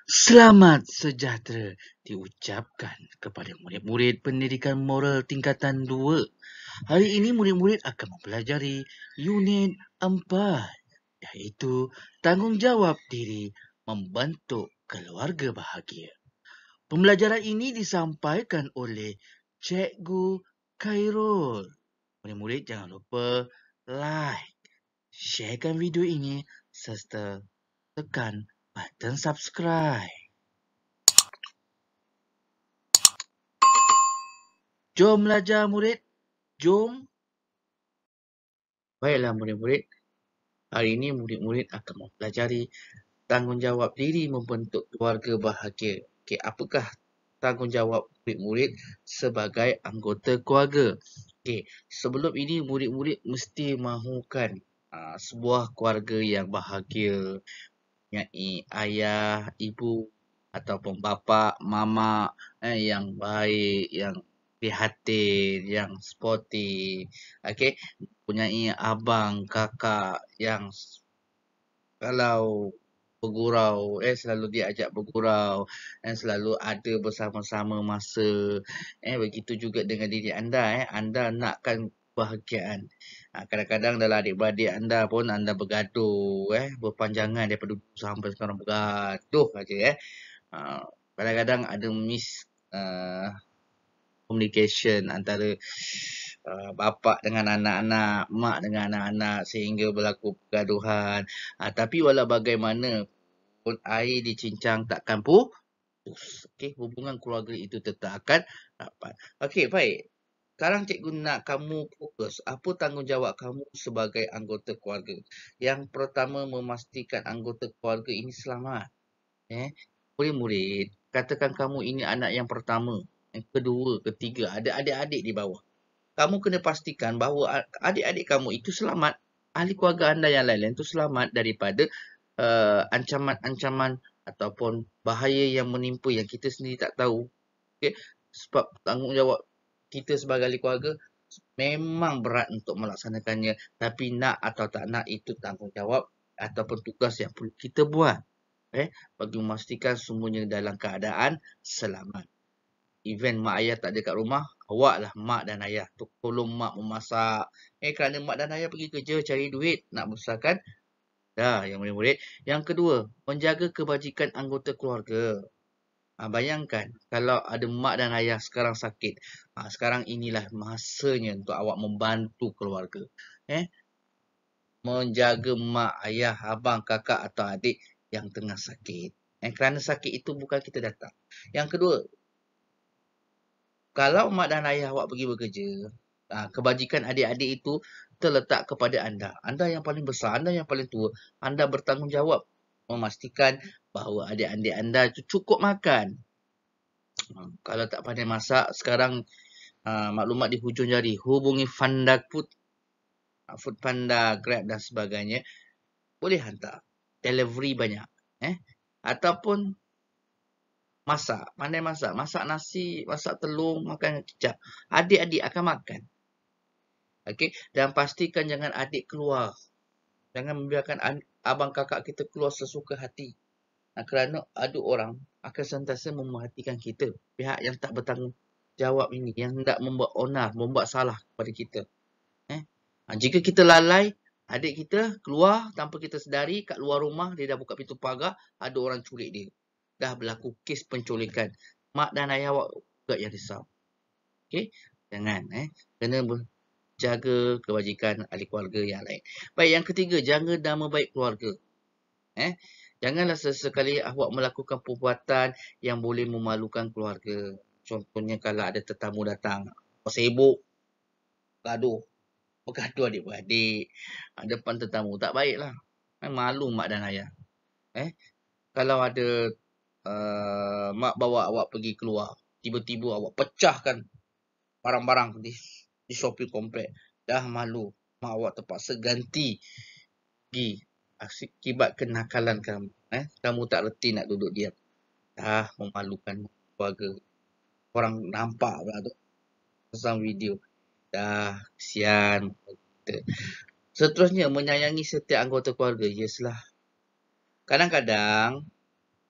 Selamat sejahtera diucapkan kepada murid-murid pendidikan moral tingkatan 2. Hari ini murid-murid akan mempelajari unit 4, iaitu tanggungjawab diri membentuk keluarga bahagia. Pembelajaran ini disampaikan oleh Cikgu Khairul. Murid-murid jangan lupa like, sharekan video ini serta tekan button subscribe. Jom belajar murid. Jom. Baiklah murid-murid. Hari ini murid-murid akan mempelajari tanggungjawab diri membentuk keluarga bahagia. Okey, apakah tanggungjawab murid-murid sebagai anggota keluarga? Okey, sebelum ini murid-murid mesti mahukan sebuah keluarga yang bahagia, iaitu ayah, ibu ataupun bapa, mama yang baik, yang prihatin, yang sportif. Okey, mempunyai abang, kakak yang kalau bergurau, selalu diajak bergurau, selalu ada bersama-sama masa. Begitu juga dengan diri anda. Anda nakkan kebahagiaan. Kadang-kadang dalam adik-beradik anda pun anda bergaduh, berpanjangan daripada dulu sampai sekarang bergaduh saja. Kadang-kadang ada communication antara bapa dengan anak-anak, mak dengan anak-anak sehingga berlaku pergaduhan. Tapi walau bagaimanapun air dicincang takkan putus. Okey, hubungan keluarga itu tetap akan rapat. Okey, baik. Sekarang cikgu nak kamu fokus. Apa tanggungjawab kamu sebagai anggota keluarga? Yang pertama, memastikan anggota keluarga ini selamat. Murid-murid, katakan kamu ini anak yang pertama, yang kedua, ketiga, ada adik-adik di bawah. Kamu kena pastikan bahawa adik-adik kamu itu selamat. Ahli keluarga anda yang lain-lain itu selamat daripada ancaman-ancaman ataupun bahaya yang menimpa yang kita sendiri tak tahu. Okay? Sebab tanggungjawab kita sebagai ahli keluarga memang berat untuk melaksanakannya. Tapi nak atau tak nak, itu tanggungjawab ataupun tugas yang perlu kita buat. Bagi memastikan semuanya dalam keadaan selamat. Event mak ayah tak ada kat rumah, awaklah mak dan ayah tolong mak memasak. Kerana mak dan ayah pergi kerja cari duit nak besarkan yang murid-murid. Yang kedua, menjaga kebajikan anggota keluarga. Bayangkan kalau ada mak dan ayah sekarang sakit. Sekarang inilah masanya untuk awak membantu keluarga. Menjaga mak, ayah, abang, kakak atau adik yang tengah sakit. Kerana sakit itu bukan kita datang. Yang kedua, kalau mak dan ayah awak pergi bekerja, kebajikan adik-adik itu terletak kepada anda. Anda yang paling besar, anda yang paling tua. Anda bertanggungjawab memastikan bahawa adik-adik anda itu cukup makan. Kalau tak pandai masak, sekarang maklumat di hujung jari. Hubungi Fanda Food, Foodpanda, Grab dan sebagainya. Boleh hantar. Delivery banyak. Ataupun masak. Pandai masak. Masak nasi, masak telur, makan kicap. Adik-adik akan makan. Okey, dan pastikan jangan adik keluar. Jangan membiarkan abang kakak kita keluar sesuka hati. Kerana ada orang akan sentiasa memerhatikan kita. Pihak yang tak bertanggungjawab ini, yang hendak membuat onar, membuat salah kepada kita. Jika kita lalai, adik kita keluar tanpa kita sedari, kat luar rumah, dia dah buka pintu pagar, ada orang culik dia. Dah berlaku kes penculikan. Mak dan ayah awak juga yang risau. Okey, jangan. Kena jaga kebajikan ahli keluarga yang lain. Baik, yang ketiga, jaga nama baik keluarga. Janganlah sesekali awak melakukan perbuatan yang boleh memalukan keluarga. Contohnya kalau ada tetamu datang, sibuk, gaduh, bergaduh adik-beradik, depan tetamu, tak baiklah. Malu mak dan ayah. Kalau ada mak bawa awak pergi keluar, tiba-tiba awak pecahkan barang-barang di shopping komplek. Dah malu. Mak awak terpaksa ganti pergi akibat kenakalan kamu. Kamu tak reti nak duduk diam. Dah memalukan keluarga. Orang nampak pula tu pasang video. Dah kesian. Seterusnya, menyayangi setiap anggota keluarga. Yeslah. Kadang-kadang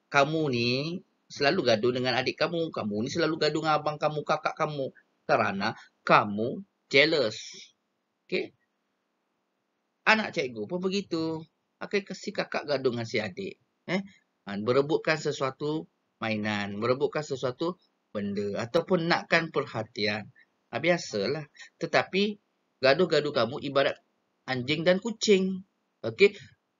kamu ni selalu gaduh dengan adik kamu. Kamu ni selalu gaduh dengan abang kamu, kakak kamu. Kerana kamu jealous. Okay? Anak cikgu pun begitu. Akan si kakak gaduh dengan si adik. Berebutkan sesuatu mainan. Berebutkan sesuatu benda. Ataupun nakkan perhatian. Biasalah. Tetapi gaduh-gaduh kamu ibarat anjing dan kucing. Okey?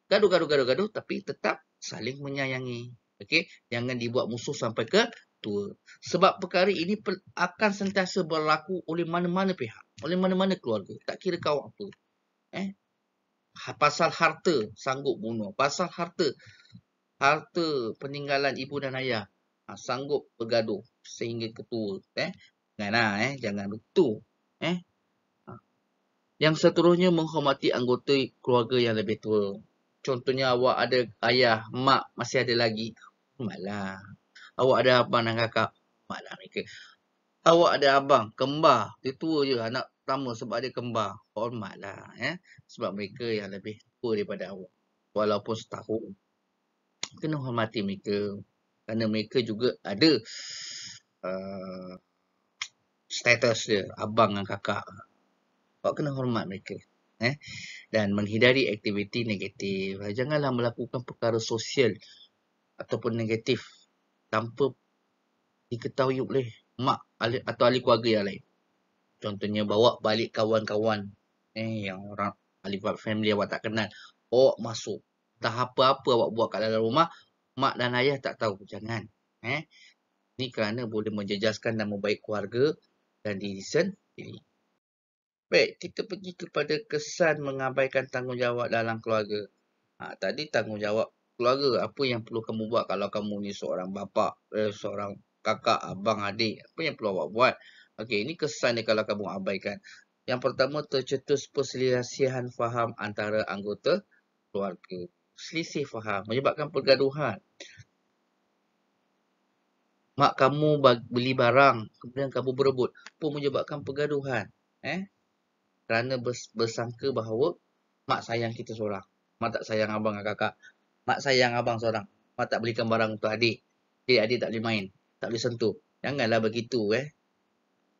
Gaduh-gaduh tapi tetap saling menyayangi. Okey? Jangan dibuat musuh sampai ke tua. Sebab perkara ini akan sentiasa berlaku oleh mana-mana pihak. Oleh mana-mana keluarga. Tak kira kau apa. Pasal harta sanggup bunuh. Pasal harta peninggalan ibu dan ayah sanggup bergaduh sehingga ke tua. Jangan begitu. Yang seterusnya, menghormati anggota keluarga yang lebih tua. Contohnya awak ada ayah, mak masih ada lagi, hormatlah. Awak ada abang dan kakak, hormatlah mereka. Awak ada abang, kembar, dia tua je anak pertama sebab ada kembar, hormatlah. Sebab mereka yang lebih tua daripada awak. Walaupun setahun. Kena hormati mereka. Kerana mereka juga ada status dia, abang dan kakak. Awak kena hormat mereka. Dan menghindari aktiviti negatif. Janganlah melakukan perkara sosial ataupun negatif tanpa diketahui oleh mak atau ahli keluarga yang lain. Contohnya bawa balik kawan-kawan yang orang ahli family awak tak kenal. Awak masuk. Entah apa-apa awak buat kat dalam rumah, mak dan ayah tak tahu. Jangan. Ini kerana boleh menjejaskan nama baik keluarga dan diri sendiri. Baik, kita pergi kepada kesan mengabaikan tanggungjawab dalam keluarga. Tadi tanggungjawab keluarga, apa yang perlu kamu buat kalau kamu ni seorang bapa, seorang kakak, abang, adik, apa yang perlu awak buat? Okey, ini kesan dia kalau kamu abaikan. Yang pertama, tercetus perselisihan faham antara anggota keluarga. Selisih faham menyebabkan pergaduhan. Mak kamu beli barang, kemudian kamu berebut, pun menyebabkan pergaduhan. Kerana bersangka bahawa mak sayang kita seorang. Mak tak sayang abang dan kakak. Mak sayang abang seorang. Mak tak belikan barang untuk adik. Adik tak boleh main. Tak boleh sentuh. Janganlah begitu. Ia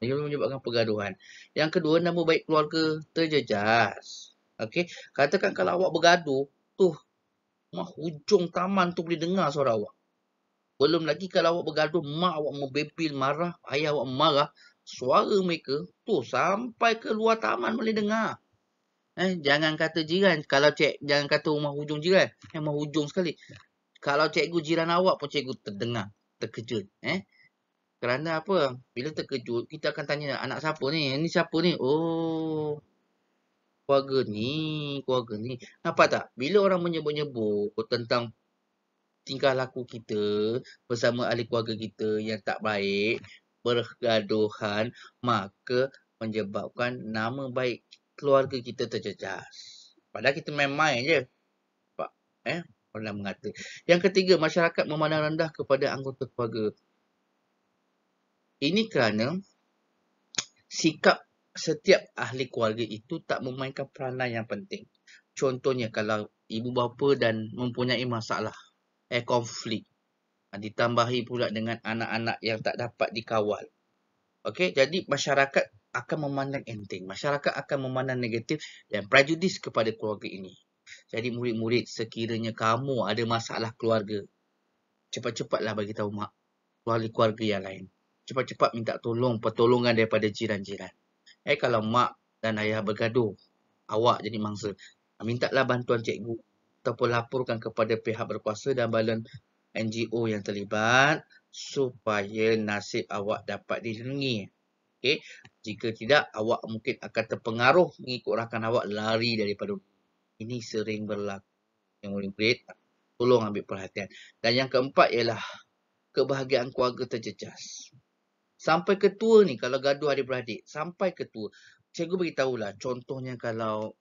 menyebabkan pergaduhan. Yang kedua, nama baik keluarga terjejas. Okey. Katakan kalau awak bergaduh, mak hujung taman tu boleh dengar suara awak. Belum lagi kalau awak bergaduh, mak awak membebel marah, ayah awak marah, suara mereka sampai ke luar taman boleh dengar. Jangan kata jiran. Kalau jangan kata rumah hujung jiran. Rumah hujung sekali. Kalau cikgu jiran awak pun cikgu terdengar. Terkejut. Kerana apa? Bila terkejut, kita akan tanya, anak siapa ni? Ini siapa ni? Oh, keluarga ni. Nampak tak? Bila orang menyebut-nyebut tentang tingkah laku kita bersama ahli keluarga kita yang tak baik, bergaduhan, maka menyebabkan nama baik keluarga kita terjejas. Padahal kita main-main je. Pernah mengata. Yang ketiga, masyarakat memandang rendah kepada anggota keluarga. Ini kerana sikap setiap ahli keluarga itu tak memainkan peranan yang penting. Contohnya kalau ibu bapa dan mempunyai masalah, konflik. Ditambahi pula dengan anak-anak yang tak dapat dikawal. Okey, jadi masyarakat akan memandang enteng. Masyarakat akan memandang negatif dan prejudis kepada keluarga ini. Jadi murid-murid, sekiranya kamu ada masalah keluarga, cepat-cepatlah bagi tahu mak, keluarga yang lain. Cepat-cepat minta pertolongan daripada jiran-jiran. Kalau mak dan ayah bergaduh, awak jadi mangsa, mintalah bantuan cikgu ataupun laporkan kepada pihak berkuasa dan badan NGO yang terlibat supaya nasib awak dapat dilindungi. Okay? Jika tidak, awak mungkin akan terpengaruh mengikut rakan awak lari daripada. Ini sering berlaku. Yang murid-murid, tolong ambil perhatian. Dan yang keempat ialah kebahagiaan keluarga terjejas. Sampai ketua ni, kalau gaduh adik-beradik, sampai ketua. Cikgu beritahulah, contohnya kalau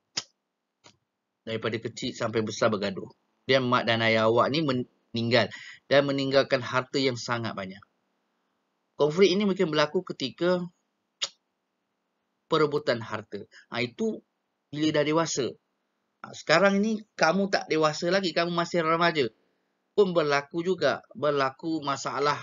daripada kecil sampai besar bergaduh. Dan mak dan ayah awak ni meninggal dan meninggalkan harta yang sangat banyak. Konflik ini mungkin berlaku ketika perebutan harta. Itu bila dah dewasa. Sekarang ini kamu tak dewasa lagi, kamu masih remaja. pun berlaku masalah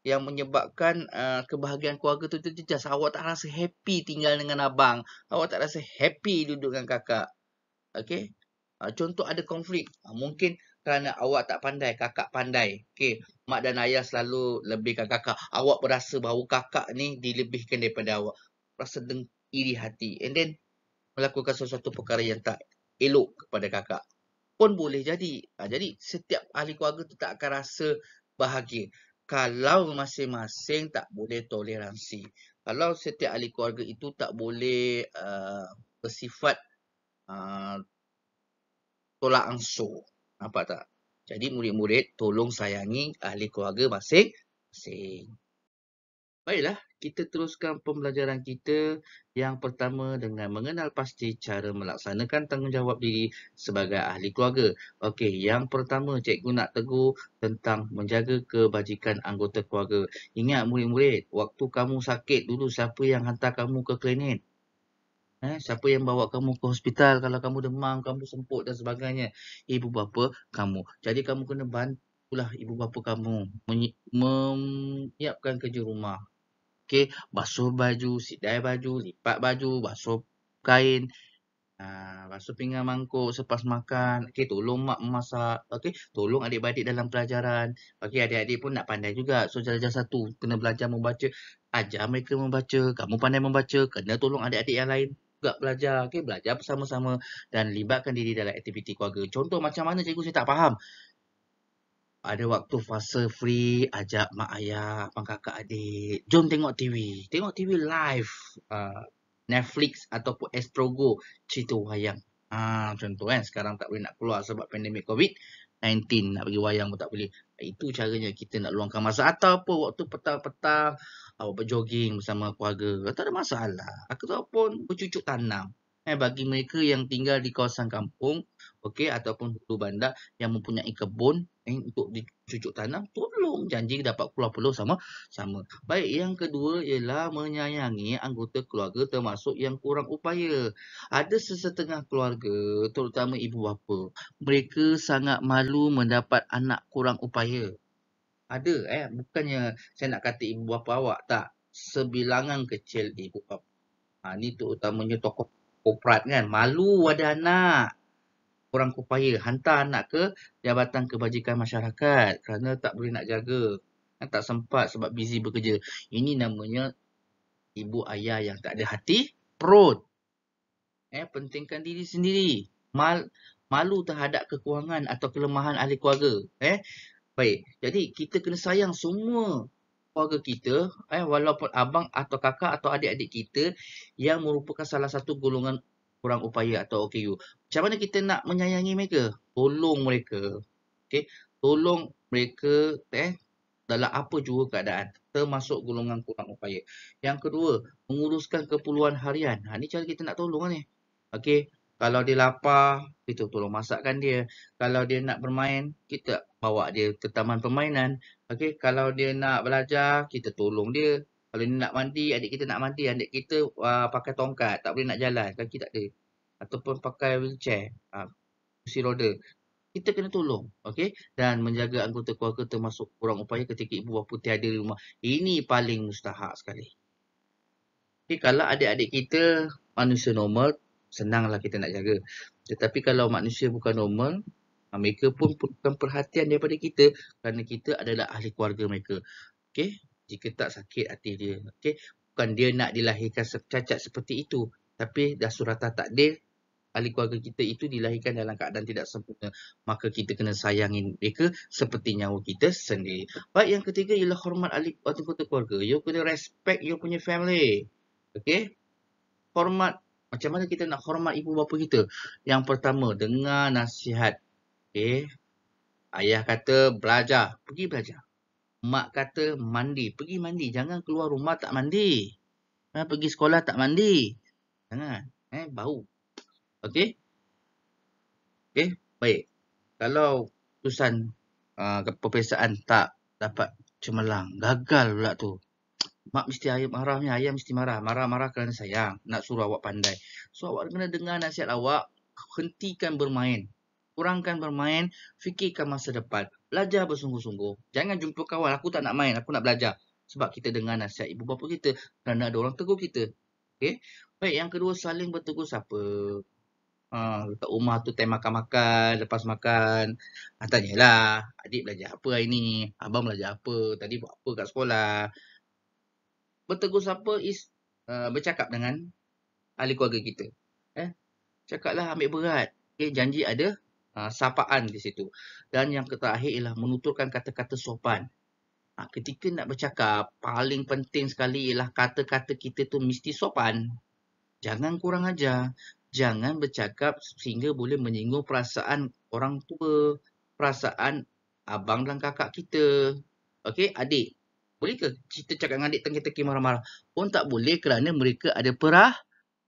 yang menyebabkan kebahagiaan keluarga tu terjejas. Awak tak rasa happy tinggal dengan abang. Awak tak rasa happy duduk dengan kakak. Okey. Contoh ada konflik. Mungkin kerana awak tak pandai, kakak pandai. Okey. Mak dan ayah selalu lebihkan kakak. Awak berasa bahawa kakak ni dilebihkan daripada awak. Rasa iri hati. And then melakukan sesuatu perkara yang tak elok kepada kakak. Pun boleh jadi. Jadi setiap ahli keluarga tu tak akan rasa bahagia. Kalau masing-masing tak boleh toleransi. Kalau setiap ahli keluarga itu tak boleh bersifat tolak ansur. Nampak tak? Jadi murid-murid tolong sayangi ahli keluarga masing-masing. Baiklah, kita teruskan pembelajaran kita yang pertama dengan mengenal pasti cara melaksanakan tanggungjawab diri sebagai ahli keluarga. Okey, yang pertama cikgu nak tegur tentang menjaga kebajikan anggota keluarga. Ingat murid-murid, waktu kamu sakit dulu siapa yang hantar kamu ke klinik? Siapa yang bawa kamu ke hospital kalau kamu demam, kamu semput dan sebagainya? Ibu bapa kamu. Jadi kamu kena bantulah ibu bapa kamu menyiapkan kerja rumah. Okey, basuh baju, sidai baju, lipat baju, basuh kain, basuh pinggan mangkuk selepas makan. Okey, tolong mak memasak. Okey, tolong adik-beradik dalam pelajaran. Okey, adik-adik pun nak pandai juga. So, darjah 1 kena belajar membaca. Ajar mereka membaca. Kamu pandai membaca, kena tolong adik-adik yang lain juga belajar. Okey, belajar bersama-sama dan libatkan diri dalam aktiviti keluarga. Contoh macam mana cikgu saya tak faham. Ada waktu fasa free, ajak mak ayah, abang kakak adik. Jom tengok TV. Tengok TV live. Netflix ataupun Astrogo cerita wayang. Macam tu kan. Sekarang tak boleh nak keluar sebab pandemik COVID-19. Nak pergi wayang pun tak boleh. Itu caranya kita nak luangkan masa. Ataupun waktu petang-petang, awak berjoging bersama keluarga. Tak ada masalah. Ataupun bercucuk tanam. Bagi mereka yang tinggal di kawasan kampung, okey, ataupun hulu bandar yang mempunyai kebun untuk dicucuk tanam, tolong janji dapat keluar peluh sama-sama. Baik, yang kedua ialah menyayangi anggota keluarga termasuk yang kurang upaya. Ada sesetengah keluarga, terutama ibu bapa, mereka sangat malu mendapat anak kurang upaya. Ada, bukannya saya nak kata ibu bapa awak, tak. Sebilangan kecil ibu bapa. Ni terutamanya tokoh korporat kan, malu ada anak kurang upaya, hantar anak ke Jabatan Kebajikan Masyarakat kerana tak boleh nak jaga, tak sempat sebab busy bekerja. Ini namanya ibu ayah yang tak ada hati perut. Pentingkan diri sendiri. Malu terhadap kekurangan atau kelemahan ahli keluarga. Baik, jadi kita kena sayang semua keluarga kita, walaupun abang atau kakak atau adik-adik kita yang merupakan salah satu golongan kurang upaya atau OKU. Macam mana kita nak menyayangi mereka? Tolong mereka. Okay? Tolong mereka dalam apa jua keadaan. Termasuk golongan kurang upaya. Yang kedua, menguruskan keperluan harian. Ni cara kita nak tolong ni. Okay? Kalau dia lapar, kita tolong masakkan dia. Kalau dia nak bermain, kita bawa dia ke taman permainan. Okay? Kalau dia nak belajar, kita tolong dia. Kalau dia nak mandi, adik kita nak mandi. Adik kita pakai tongkat, tak boleh nak jalan. Kaki tak ada. Ataupun pakai wheelchair, kursi roda. Kita kena tolong. Okay? Dan menjaga anggota keluarga termasuk kurang upaya ketika ibu bapa tiada di rumah. Ini paling mustahak sekali. Okay? Kalau adik-adik kita manusia normal, senanglah kita nak jaga. Tetapi kalau manusia bukan normal, mereka pun perlukan perhatian daripada kita kerana kita adalah ahli keluarga mereka. Okey, jika tak sakit hati dia. Okey, bukan dia nak dilahirkan cacat seperti itu, tapi dah suratan takdir ahli keluarga kita itu dilahirkan dalam keadaan tidak sempurna. Maka kita kena sayangi mereka seperti nyawa kita sendiri. Baik, yang ketiga ialah hormat ahli anggota keluarga. You kena respect you punya family. Okey, hormat. Macam mana kita nak hormat ibu bapa kita? Yang pertama, dengar nasihat. Okey. Ayah kata belajar, pergi belajar. Mak kata mandi, pergi mandi. Jangan keluar rumah tak mandi. Pergi sekolah tak mandi. Jangan. Bau. Okey. Okey, baik. Kalau keputusan peperiksaan tak dapat cemerlang, gagal pula tu. Mak mesti ayah marahnya, ayah mesti marah. Marah-marah kerana sayang. Nak suruh awak pandai. So, awak kena dengar nasihat awak. Hentikan bermain. Kurangkan bermain. Fikirkan masa depan. Belajar bersungguh-sungguh. Jangan jumpa kawan, aku tak nak main, aku nak belajar. Sebab kita dengar nasihat ibu bapa kita. Kerana ada orang tegur kita. Okay? Baik, yang kedua, saling bertegur sapa. Dekat rumah tu time makan-makan, lepas makan. Tanyalah, adik belajar apa hari ni? Abang belajar apa? Tadi buat apa kat sekolah? Bertegur sapa is bercakap dengan ahli keluarga kita. Cakaplah, ambil berat. Okay, janji ada sapaan di situ. Dan yang terakhir ialah menuturkan kata-kata sopan. Ketika nak bercakap, paling penting sekali ialah kata-kata kita tu mesti sopan. Jangan kurang ajar. Jangan bercakap sehingga boleh menyinggung perasaan orang tua, perasaan abang dan kakak kita. Okey, adik. Boleh ke kita cakap dengan adik tengking-tengking marah-marah? Pun tak boleh kerana mereka ada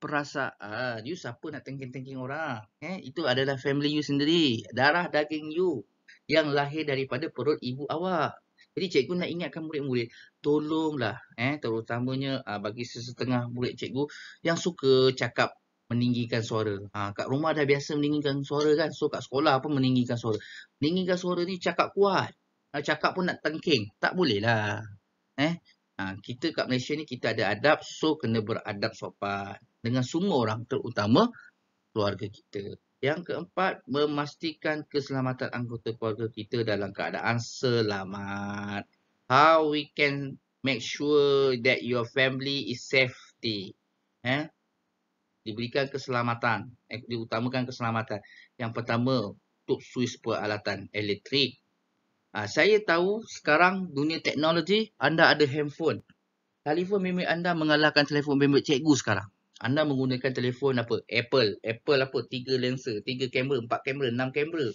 perasaan. You siapa nak tengking-tengking orang? Itu adalah family you sendiri. Darah daging you yang lahir daripada perut ibu awak. Jadi cikgu nak ingatkan murid-murid, tolonglah terutamanya bagi sesetengah murid cikgu yang suka cakap meninggikan suara. Kat rumah dah biasa meninggikan suara kan. So kat sekolah pun meninggikan suara. Meninggikan suara ni cakap kuat. Cakap pun nak tengking. Tak boleh lah. Kita kat Malaysia ni kita ada adab, so kena beradab sopan dengan semua orang, terutama keluarga kita. Yang keempat, memastikan keselamatan anggota keluarga kita dalam keadaan selamat. How we can make sure that your family is safety? Diberikan keselamatan, diutamakan keselamatan. Yang pertama, untuk suis peralatan elektrik. Saya tahu sekarang dunia teknologi, anda ada handphone. Telefon bimbit anda mengalahkan telefon bimbit cikgu sekarang. Anda menggunakan telefon apa? Apple. Apple apa? 3 lensa, 3 kamera, 4 kamera, 6 kamera.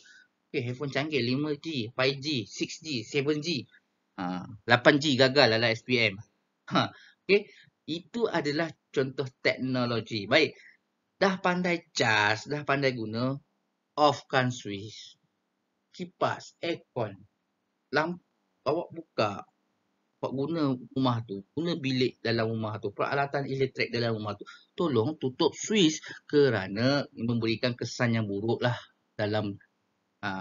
Okay, handphone canggih, 5G, 5G, 6G, 7G. 8G gagal lah SPM. Okay, itu adalah contoh teknologi. Baik, dah pandai cas, dah pandai guna, offkan switch, kipas, aircon, lampu, awak buka. Awak guna rumah tu, guna bilik dalam rumah tu, peralatan elektrik dalam rumah tu, tolong tutup switch kerana memberikan kesan yang buruk lah dalam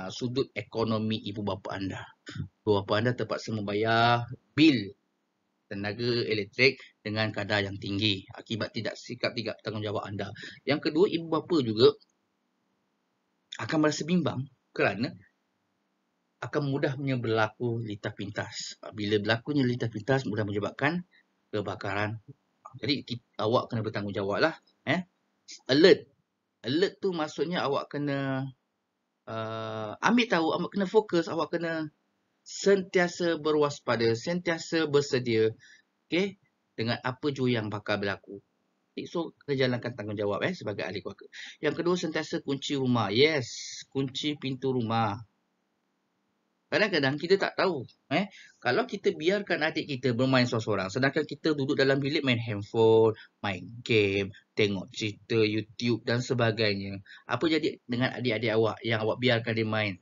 sudut ekonomi ibu bapa anda. Ibu bapa anda terpaksa membayar bil tenaga elektrik dengan kadar yang tinggi akibat sikap tidak bertanggungjawab anda. Yang kedua, ibu bapa juga akan merasa bimbang kerana akan mudahnya berlaku lintas pintas. Bila berlakunya lintas pintas, mudah menyebabkan kebakaran. Jadi awak kena bertanggungjawab lah. Alert. Alert tu maksudnya awak kena ambil tahu, awak kena fokus, awak kena sentiasa berwaspada, sentiasa bersedia. Okay? Dengan apa jua yang bakal berlaku. So, kena jalankan tanggungjawab sebagai ahli keluarga. Yang kedua, sentiasa kunci rumah. Yes, kunci pintu rumah. Kadang-kadang kita tak tahu. Kalau kita biarkan adik kita bermain seorang-seorang, sedangkan kita duduk dalam bilik main handphone, main game, tengok cerita YouTube dan sebagainya. Apa jadi dengan adik-adik awak yang awak biarkan dia main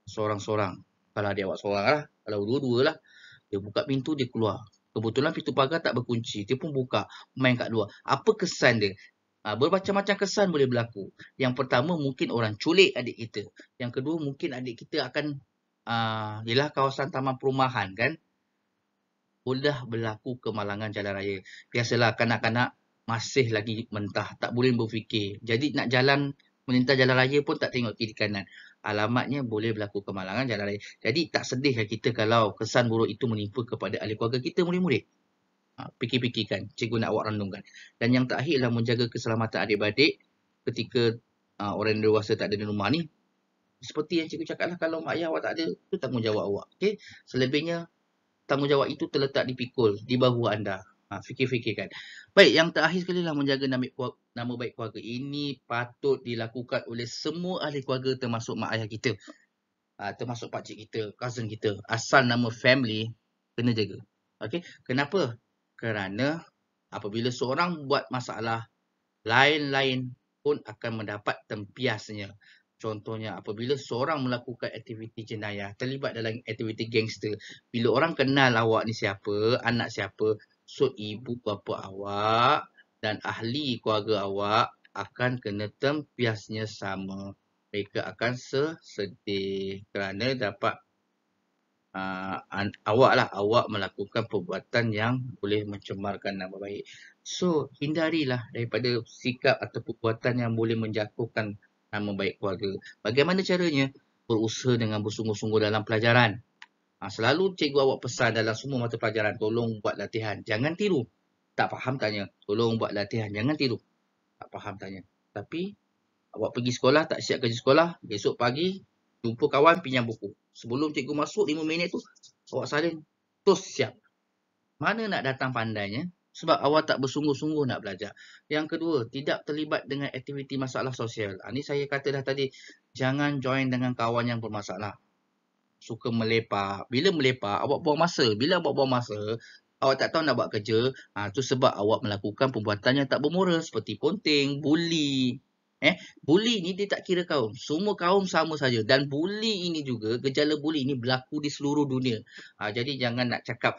seorang-seorang? Kalau adik awak seorang lah, kalau dua-dua lah. Dia buka pintu, dia keluar. Kebetulan pintu pagar tak berkunci, dia pun buka, main kat luar. Apa kesan dia? Bermacam-macam kesan boleh berlaku. Yang pertama, mungkin orang culik adik kita. Yang kedua, mungkin adik kita akan ialah kawasan taman perumahan kan, mudah berlaku kemalangan jalan raya. Biasalah kanak-kanak masih lagi mentah, tak boleh berfikir. Jadi nak jalan, melintas jalan raya pun tak tengok kiri kanan. Alamatnya boleh berlaku kemalangan jalan raya. Jadi tak sedih kita kalau kesan buruk itu menimpa kepada ahli keluarga kita, murid-murid. Fikir-fikirkan, cikgu nak awak renungkan. Dan yang terakhir adalah menjaga keselamatan adik-beradik ketika orang dewasa tak ada di rumah ni. Seperti yang cikgu cakap lah, kalau mak ayah awak tak ada, itu tanggungjawab awak. Okay? Selebihnya, tanggungjawab itu terletak di pikul, di bahu anda. Fikir-fikirkan. Baik, yang terakhir sekali lah menjaga nama baik keluarga. Ini patut dilakukan oleh semua ahli keluarga termasuk mak ayah kita. Termasuk pakcik kita, cousin kita. Asal nama family, kena jaga. Okay? Kenapa? Kerana apabila seorang buat masalah, lain-lain pun akan mendapat tempiasnya. Contohnya, apabila seorang melakukan aktiviti jenayah, terlibat dalam aktiviti gangster, bila orang kenal awak ni siapa, anak siapa, so ibu bapa awak dan ahli keluarga awak akan kena tempiasnya sama. mereka akan sedih kerana dapat awak melakukan perbuatan yang boleh mencemarkan nama baik. So, hindarilah daripada sikap atau perbuatan yang boleh menjatuhkan nama baik keluarga. Bagaimana caranya? Berusaha dengan bersungguh-sungguh dalam pelajaran. Selalu cikgu awak pesan dalam semua mata pelajaran, tolong buat latihan. Jangan tiru. Tak faham tanya. Tolong buat latihan. Jangan tiru. Tak faham tanya. Tapi, awak pergi sekolah, tak siap kerja sekolah. Besok pagi, jumpa kawan, pinjam buku. Sebelum cikgu masuk 5 minit tu, awak salin. Terus siap. Mana nak datang pandainya? Sebab awak tak bersungguh-sungguh nak belajar. Yang kedua, tidak terlibat dengan aktiviti masalah sosial. Ini saya kata dah tadi, jangan join dengan kawan yang bermasalah. Suka melepak. Bila melepak, awak buang masa. Bila awak buang masa, awak tak tahu nak buat kerja. Itu sebab awak melakukan perbuatan yang tak bermoral. Seperti ponting, buli. Buli ni dia tak kira kaum. Semua kaum sama saja. Dan buli ini juga, gejala buli ini berlaku di seluruh dunia. Jadi jangan nak cakap,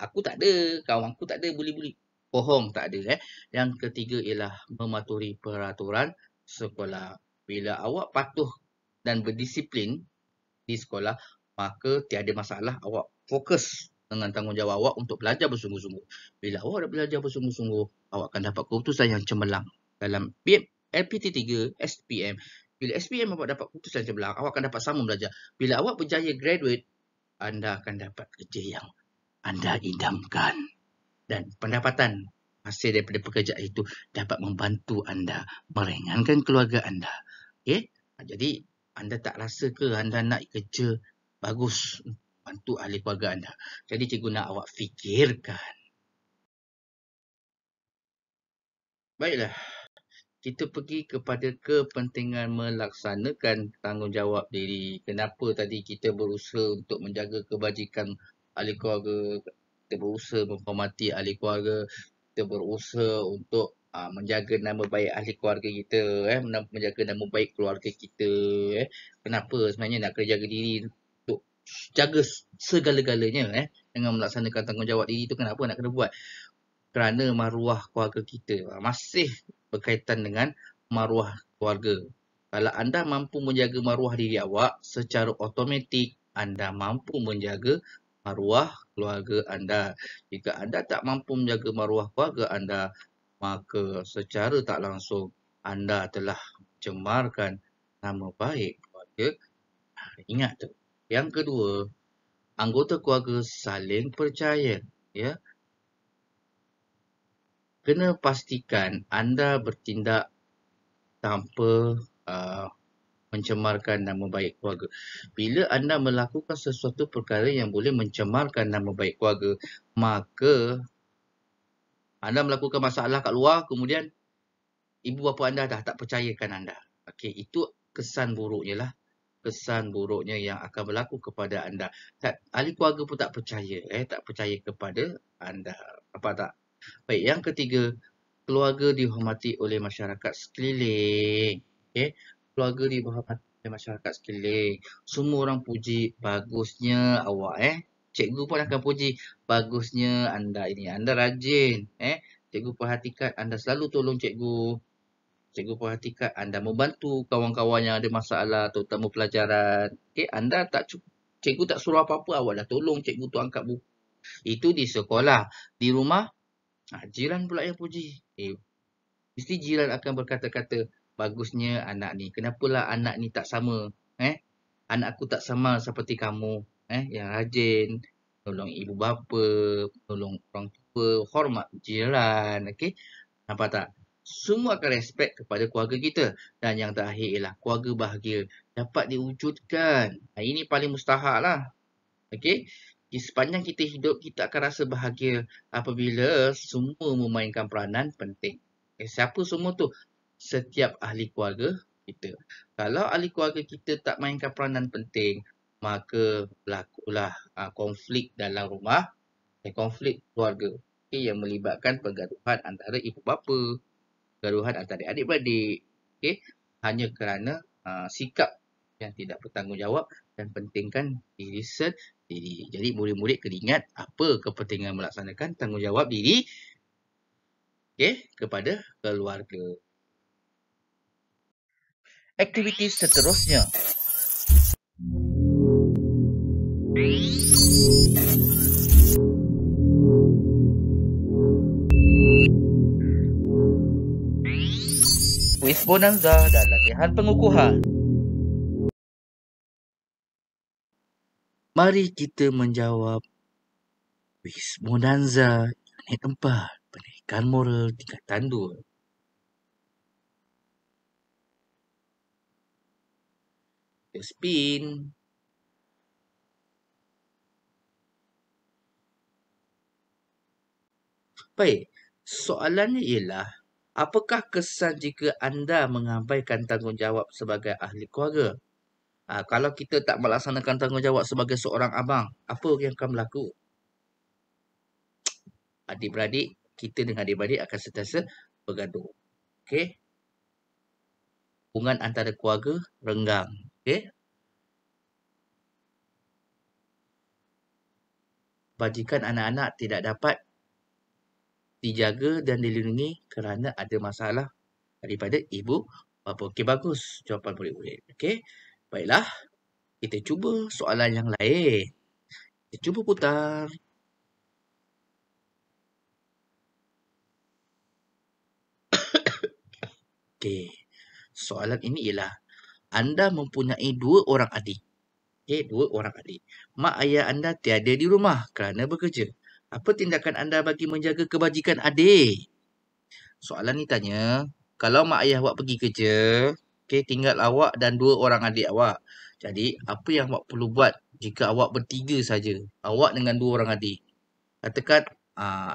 aku tak ada, kawan aku tak ada buli-buli. Bohong, tak ada. Yang ketiga ialah mematuhi peraturan sekolah. Bila awak patuh dan berdisiplin di sekolah, maka tiada masalah. Awak fokus dengan tanggungjawab awak untuk belajar bersungguh-sungguh. Bila awak dah belajar bersungguh-sungguh, awak akan dapat keputusan yang cemerlang dalam LPT3, SPM. Bila SPM awak dapat keputusan cemerlang, awak akan dapat sambung belajar. Bila awak berjaya graduate, anda akan dapat kerja yang anda idamkan. Dan pendapatan hasil daripada pekerjaan itu dapat membantu anda meringankan keluarga anda. Okay? Jadi, anda tak rasa ke anda nak kerja bagus bantu ahli keluarga anda? Jadi, cikgu nak awak fikirkan. Baiklah. Kita pergi kepada kepentingan melaksanakan tanggungjawab diri. Kenapa tadi kita berusaha untuk menjaga kebajikan ahli keluarga, kita berusaha menghormati ahli keluarga, kita berusaha untuk menjaga nama baik ahli keluarga kita, menjaga nama baik keluarga kita. Kenapa sebenarnya nak kena jaga diri untuk jaga segala-galanya dengan melaksanakan tanggungjawab diri itu, kenapa nak kena buat? Kerana maruah keluarga kita masih berkaitan dengan maruah keluarga. Kalau anda mampu menjaga maruah diri awak, secara automatik anda mampu menjaga maruah keluarga anda. Jika anda tak mampu menjaga maruah keluarga anda, maka secara tak langsung anda telah mencemarkan nama baik keluarga. Ingat tu. Yang kedua, anggota keluarga saling percaya. Ya. Kena pastikan anda bertindak tanpa mencemarkan nama baik keluarga. Bila anda melakukan sesuatu perkara yang boleh mencemarkan nama baik keluarga, maka anda melakukan masalah kat luar, kemudian ibu bapa anda dah tak percayakan anda. Okey, itu kesan buruknya lah. Kesan buruknya yang akan berlaku kepada anda. Ahli keluarga pun tak percaya. Tak percaya kepada anda. Apa tak? Baik, yang ketiga, keluarga dihormati oleh masyarakat sekeliling. Okay? Keluarga dihormati oleh masyarakat sekeliling. Semua orang puji bagusnya awak. Cikgu pun akan puji bagusnya anda ini. Anda rajin. Cikgu perhatikan anda selalu tolong cikgu. Cikgu perhatikan anda membantu kawan-kawan yang ada masalah, terutama pelajaran. Okay? Cikgu tak suruh apa-apa, awak dah tolong cikgu tu angkat buku. Itu di sekolah. Di rumah, jiran pula yang puji. Mesti jiran akan berkata-kata, bagusnya anak ni. Kenapalah anak ni tak sama? Anak aku tak sama seperti kamu. Yang rajin, tolong ibu bapa, tolong orang tua, hormat jiran. Okay? Nampak tak? Semua akan respect kepada keluarga kita. Dan yang terakhir ialah keluarga bahagia dapat diwujudkan. Ini paling mustahak lah. Okay? Di sepanjang kita hidup, kita akan rasa bahagia apabila semua memainkan peranan penting. Siapa semua tu? Setiap ahli keluarga kita. Kalau ahli keluarga kita tak mainkan peranan penting, maka berlakulah konflik dalam rumah, konflik keluarga yang melibatkan pergaduhan antara ibu bapa, pergaduhan antara adik-beradik. Hanya kerana sikap yang tidak bertanggungjawab dan pentingkan diri sendiri. Jadi murid-murid kena ingat apa kepentingan melaksanakan tanggungjawab diri kepada keluarga. Aktiviti seterusnya. Kuis bonanza dan latihan pengukuhan. Mari kita menjawab kuis bonanza unit 4, pendidikan moral tingkatan 2. Spin. Baik, soalannya ialah, apakah kesan jika anda mengabaikan tanggungjawab sebagai ahli keluarga? Kalau kita tak melaksanakan tanggungjawab sebagai seorang abang, apa yang akan berlaku? Adik-beradik, kita dengan adik-beradik akan sentiasa bergaduh. Okey? Hubungan antara keluarga renggang. Okey? Bajikan anak-anak tidak dapat dijaga dan dilindungi kerana ada masalah daripada ibu bapa. Okey, bagus jawapan murid-murid. Okey? Baiklah, kita cuba soalan yang lain. Kita cuba putar. Okey. Soalan ini ialah, anda mempunyai 2 orang adik. Okey, 2 orang adik. Mak ayah anda tiada di rumah kerana bekerja. Apa tindakan anda bagi menjaga kebajikan adik? Soalan ni tanya, kalau mak ayah awak pergi kerja, okey, tinggal awak dan 2 orang adik awak. Jadi, apa yang awak perlu buat jika awak bertiga saja? Awak dengan 2 orang adik. Katakan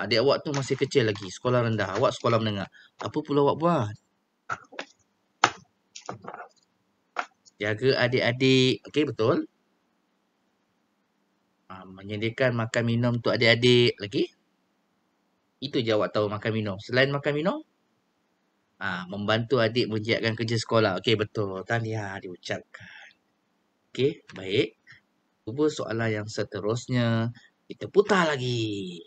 adik awak tu masih kecil lagi, sekolah rendah, awak sekolah menengah. Apa perlu awak buat? Jaga adik-adik. Okey, betul. Menyediakan makan minum untuk adik-adik. Lagi? Itu je awak tahu, makan minum. Selain makan minum, membantu adik menyiapkan kerja sekolah. Okey, betul. Tahniah diucapkan. Okey, baik. Cuba soalan yang seterusnya. Kita putar lagi.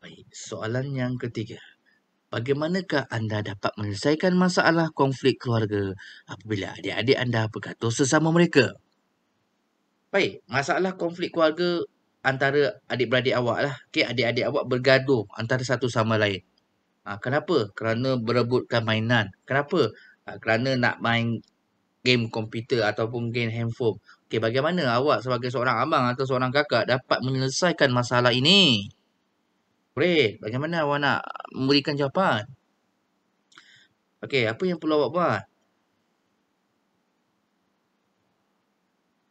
Baik, soalan yang ketiga. Bagaimanakah anda dapat menyelesaikan masalah konflik keluarga apabila adik-adik anda bergaduh sesama mereka? Baik, masalah konflik keluarga antara adik-beradik awak lah. Okey, adik-adik awak bergaduh antara satu sama lain. Kenapa? Kerana berebutkan mainan. Kenapa? Kerana nak main game komputer ataupun game handphone. Okey, bagaimana awak sebagai seorang abang atau seorang kakak dapat menyelesaikan masalah ini? Murid, bagaimana awak nak memberikan jawapan? Okey, apa yang perlu awak buat?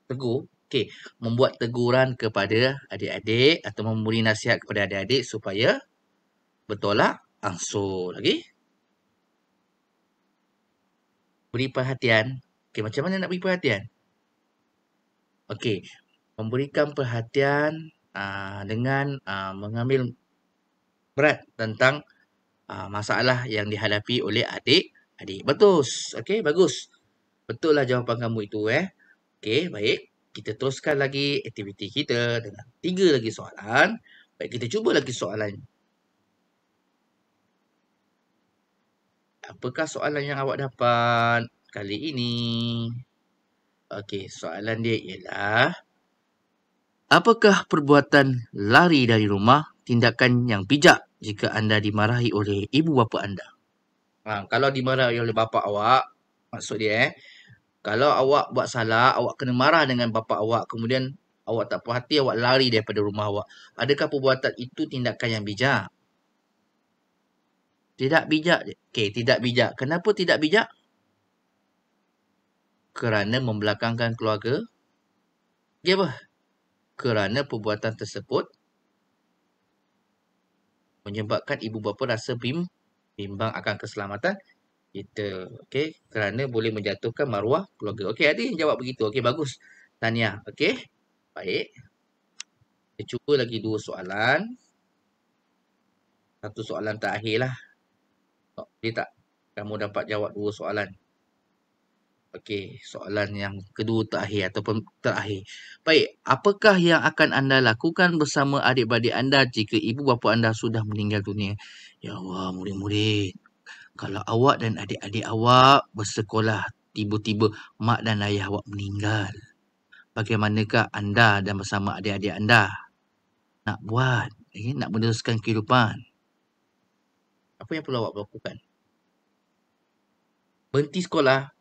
Tegur. Okey, membuat teguran kepada adik-adik atau memberi nasihat kepada adik-adik supaya bertolak ansur. Lagi? Beri perhatian. Okey, macam mana nak beri perhatian? Okey, memberikan perhatian dengan mengambil berat tentang masalah yang dihadapi oleh adik-adik. Betul. Okey, bagus. Betul lah jawapan kamu itu. Okey, baik. Kita teruskan lagi aktiviti kita dengan 3 lagi soalan. Baik, kita cuba lagi soalan. Apakah soalan yang awak dapat kali ini? Okey, soalan dia ialah, apakah perbuatan lari dari rumah tindakan yang bijak jika anda dimarahi oleh ibu bapa anda? Kalau dimarahi oleh bapa awak, maksud dia kalau awak buat salah, awak kena marah dengan bapa awak, kemudian awak tak puas hati, awak lari daripada rumah awak. Adakah perbuatan itu tindakan yang bijak? Tidak bijak. Okey, tidak bijak. Kenapa tidak bijak? Kerana membelakangkan keluarga. Okey apa? Kerana perbuatan tersebut menyebabkan ibu bapa rasa bimbang akan keselamatan kita. Okey, kerana boleh menjatuhkan maruah keluarga. Okey, ada yang jawab begitu. Okey, bagus. Tahniah. Okey, baik. Kita cuba lagi 2 soalan. Satu soalan terakhir lah. Boleh tak kamu dapat jawab 2 soalan? Okey, soalan yang kedua terakhir ataupun terakhir. Baik, apakah yang akan anda lakukan bersama adik-beradik anda jika ibu bapa anda sudah meninggal dunia? Ya Allah, murid-murid, kalau awak dan adik-adik awak bersekolah, tiba-tiba mak dan ayah awak meninggal, bagaimanakah anda dan bersama adik-adik anda nak buat? Nak meneruskan kehidupan? Apa yang perlu awak lakukan? Berhenti sekolah?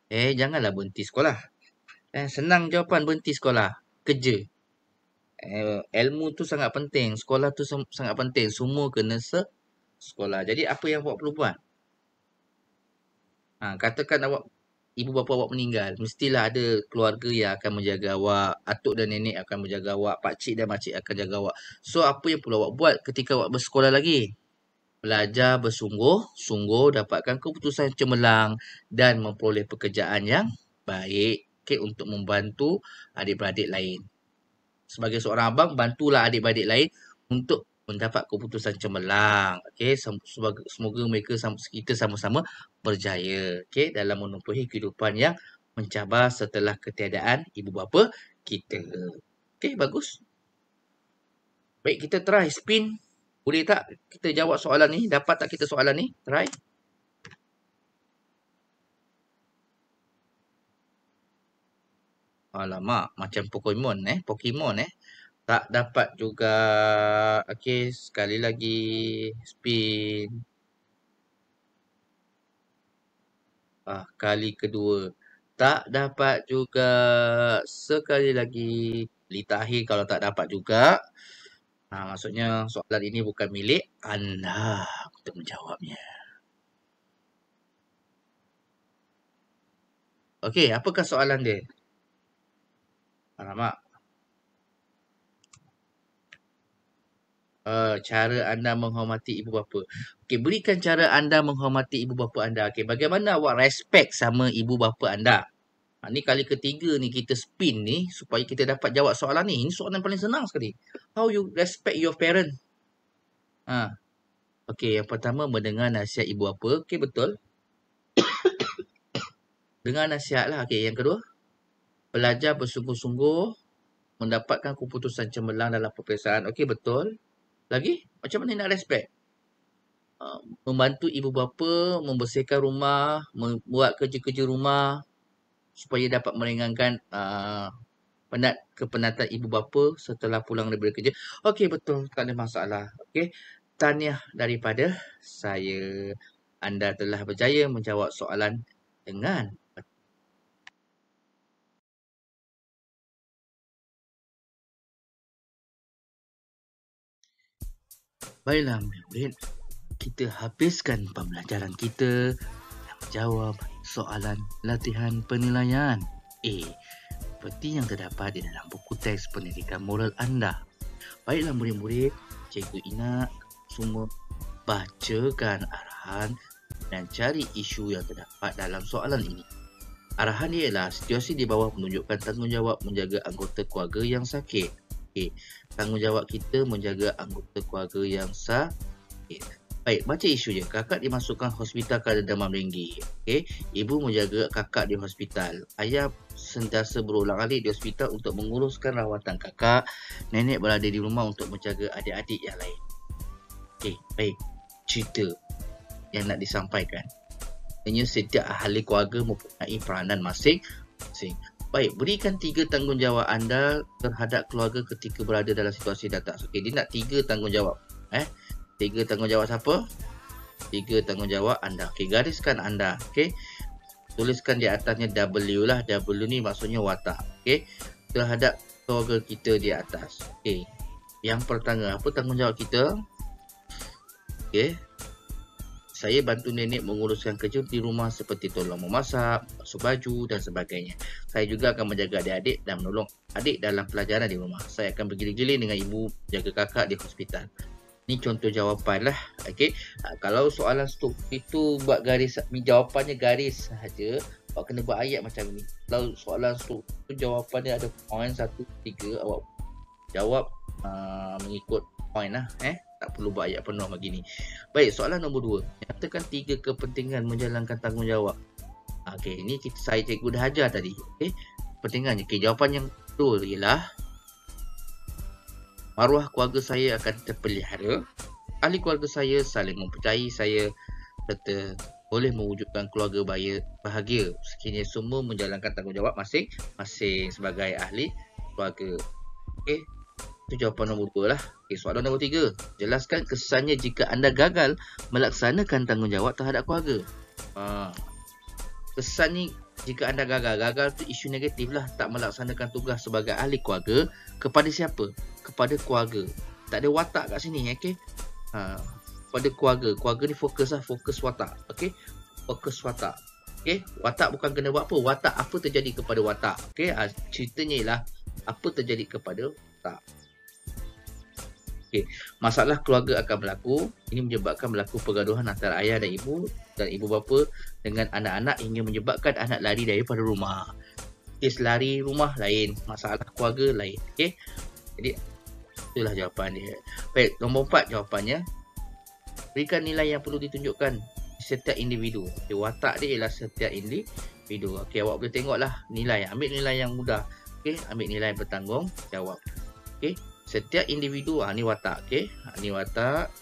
Janganlah berhenti sekolah. Senang jawapan berhenti sekolah. Kerja. Ilmu tu sangat penting. Sekolah tu sangat penting. Semua kena sekolah. Jadi apa yang awak perlu buat? Katakan ibu bapa awak meninggal. Mestilah ada keluarga yang akan menjaga awak. Atuk dan nenek akan menjaga awak. Pakcik dan makcik akan jaga awak. So apa yang perlu awak buat ketika awak bersekolah lagi? Belajar bersungguh-sungguh, dapatkan keputusan cemerlang dan memperoleh pekerjaan yang baik, untuk membantu adik-beradik lain. Sebagai seorang abang, bantulah adik-beradik lain untuk mendapat keputusan cemerlang. Semoga kita sama-sama berjaya, dalam menempuhi kehidupan yang mencabar setelah ketiadaan ibu bapa kita. Bagus. Baik, kita try spin. Boleh tak kita jawab soalan ni? Dapat tak kita soalan ni? Try. Alamak, macam Pokemon Pokemon tak dapat juga. Okey, sekali lagi spin. Kali kedua. Tak dapat juga. Sekali lagi. Litahir kalau tak dapat juga. Maksudnya soalan ini bukan milik anda untuk menjawabnya. Okey, apakah soalan dia? Alamak. Cara anda menghormati ibu bapa. Okey, berikan cara anda menghormati ibu bapa anda. Okey, bagaimana awak respect sama ibu bapa anda? Ni kali ketiga ni kita spin ni supaya kita dapat jawab soalan ni. Ini soalan paling senang sekali. How you respect your parent? Okey, yang pertama mendengar nasihat ibu bapa. Okey, betul. Dengar nasihat lah. Okey, yang kedua, belajar bersungguh-sungguh, mendapatkan keputusan cemerlang dalam peperiksaan. Okey, betul. Lagi, macam mana nak respect? Membantu ibu bapa, membersihkan rumah, membuat kerja-kerja rumah supaya dapat meringankan kepenatan ibu bapa setelah pulang daripada kerja. Okey, betul. Tak ada masalah. Okey, tahniah daripada saya. Anda telah berjaya menjawab soalan dengan baiklah, murid-murid. Kita habiskan pembelajaran kita dan menjawab soalan latihan penilaian A seperti yang terdapat di dalam buku teks pendidikan moral anda. Baiklah murid-murid, Cikgu Ina semua bacakan arahan dan cari isu yang terdapat dalam soalan ini. Arahan dia ialah situasi di bawah menunjukkan tanggungjawab menjaga anggota keluarga yang sakit. Tanggungjawab kita menjaga anggota keluarga yang sakit. Baik, baca isu je. Kakak dimasukkan hospital kerana demam denggi. Ibu menjaga kakak di hospital. Ayah sentiasa berulang-alik di hospital untuk menguruskan rawatan kakak. Nenek berada di rumah untuk menjaga adik-adik yang lain. Baik. Cerita yang nak disampaikan. Hanya setiap ahli keluarga mempunyai peranan masing-masing. Baik, berikan 3 tanggungjawab anda terhadap keluarga ketika berada dalam situasi datar. Dia nak 3 tanggungjawab. 3 tanggungjawab siapa? 3 tanggungjawab anda. Gariskan anda. Tuliskan di atasnya W lah. W ni maksudnya watak. Terhadap keluarga kita di atas. Yang pertama, apa tanggungjawab kita? Saya bantu nenek menguruskan kerja di rumah seperti tolong memasak, basuh baju dan sebagainya. Saya juga akan menjaga adik-adik dan menolong adik dalam pelajaran di rumah. Saya akan bergiling-giling dengan ibu jaga kakak di hospital. Ni contoh jawapan lah. Kalau soalan itu buat garis, jawapannya garis sahaja, awak kena buat ayat macam ni. Kalau soalan itu jawapannya ada poin 1, 3, awak jawab mengikut poin lah. Tak perlu buat ayat penuh begini. Baik, soalan nombor 2. Nyatakan 3 kepentingan menjalankan tanggungjawab. Okey, ini saya cikgu dah ajar tadi. Okey, pentingnya. Okey, jawapan yang betul ialah maruah keluarga saya akan terpelihara. Ahli keluarga saya saling mempercayai saya serta boleh mewujudkan keluarga bahagia. Sekiranya semua menjalankan tanggungjawab masing-masing sebagai ahli keluarga. Okey, itu jawapan nombor 2 lah. Okey, soalan nombor 3. Jelaskan kesannya jika anda gagal melaksanakan tanggungjawab terhadap keluarga. Kesan ni jika anda gagal tu isu negatif lah, tak melaksanakan tugas sebagai ahli keluarga. Kepada siapa? Kepada keluarga. Tak ada watak kat sini, okey. Pada keluarga ni fokus watak, okey. Fokus watak. Okey, watak bukan kena buat apa, watak apa terjadi kepada watak. Okey, ceritanya ialah apa terjadi kepada watak. Okey, masalah keluarga akan berlaku. Ini menyebabkan berlaku pergaduhan antara ayah dan ibu bapa dengan anak-anak hingga menyebabkan anak lari daripada rumah. Kes lari rumah lain, masalah keluarga lain. Okey. Jadi itulah jawapan dia. Baik, nombor 4 jawapannya. Berikan nilai yang perlu ditunjukkan setiap individu. Okay, watak dia ialah setiap individu. Okey, awak boleh tengoklah nilai. Ambil nilai yang mudah. Okey, ambil nilai yang bertanggungjawab. Okey, setiap individu, ni watak. Okey, ni watak.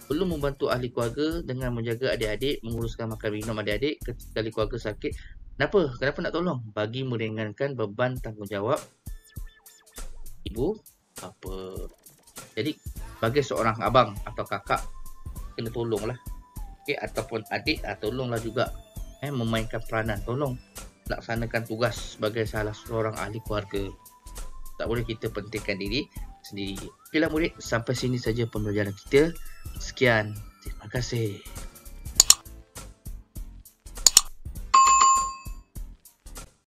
Perlu membantu ahli keluarga dengan menjaga adik-adik, menguruskan makan minum adik-adik ketika ahli keluarga sakit. Kenapa nak tolong? Bagi meringankan beban tanggungjawab ibu bapa. Jadi, bagi seorang abang atau kakak, kena tolonglah. Okey, ataupun adik, tolonglah juga memainkan peranan. Tolong laksanakan tugas sebagai salah seorang ahli keluarga. Tak boleh kita pentingkan diri sendiri. Okeylah murid, sampai sini saja pembelajaran kita. Sekian, terima kasih.